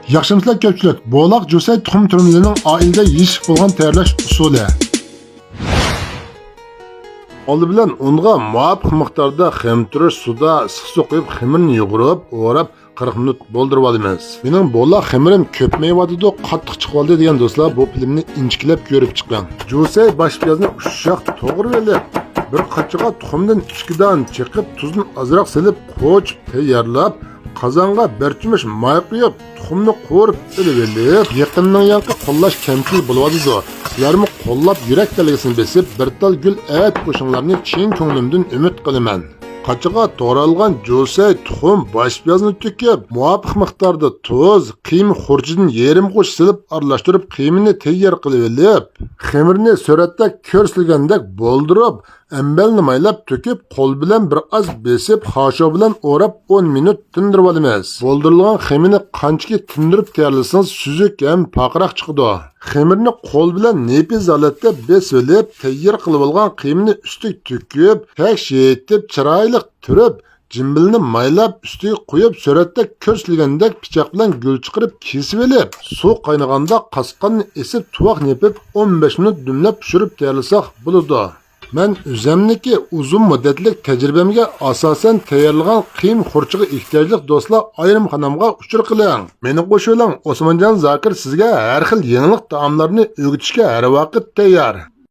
Yaxşımsızlar köpçülük, boğlaq Jusay tuxum türümlerining oilada yeyishib bo'lgan tayyorlash usuli. Oldi bilan unga muvofiq miqdorda xamirturush suda issiq suv quyib xamirni yugurib, o'rab 40 minut bo'ldirib olamiz. Mening boğlaq xamirim ko'pmayotdi, qattiq chiqib oldi degan do'stlar bu filmni inchikilab ko'rib chiqqan. Jusay bosh piyozni ushoq to'g'ri olib, bir qachiqqa tuxumdan 2 don chiqib, tuzni ozroq silib, qo'chib tayyorlab, qozonga bir cho'mish moy quyib, tuxumni qo'rib ilib, yaqindan yoqqa qo'llash kamchilik bo'lyapti. Sizlarmi qo'llab yurak dalgasini besib, bir tal gul et qo'shinglarni chin ko'nglimdan umid qilaman. Qachiqqa to'ralgan Jusay tuxum bosh piyozni to'kib, muvofiq miqdorda tuz, qiyma xurjidan yarim qo'sh silib aralashtirib, qiymini tayyor qilib olib, xamirni suratda ko'rsatilgandek bo'ldirib, ambalni maylab to'kib, qo'l bilan bir oz besib, xosho bilan o'rab 10 minut tindirib olamiz. Bo'ldirilgan xamirni qanchaki tindirib tayyorlasangiz, suzuk ham paqroq chiqadi. Xamirni qo'l bilan nepiz holatda besilib, tayyor qilib olgan qiymini ustiga to'kib, tak yetib, chiroyli turib, jimbilni maylab ustiga qo'yib, suratda ko'rsatilgandek pichoq bilan gul chiqarib kesib olib, suv qaynaganda qasqonni esib, tuvoq nepib 15 minut dumlab pishirib tayyorlasak bo'ladi. Men o'zimniki uzun muddatlik tajribamga asosan tayyorlagan qiyim xurchiga ehtiyojli do'stlar ayrimxonamga uchur qiling. Meni qo'shiling Osmonjon Zokir sizga har xil yangilik taomlarni o'rgatishga har vaqt tayyor.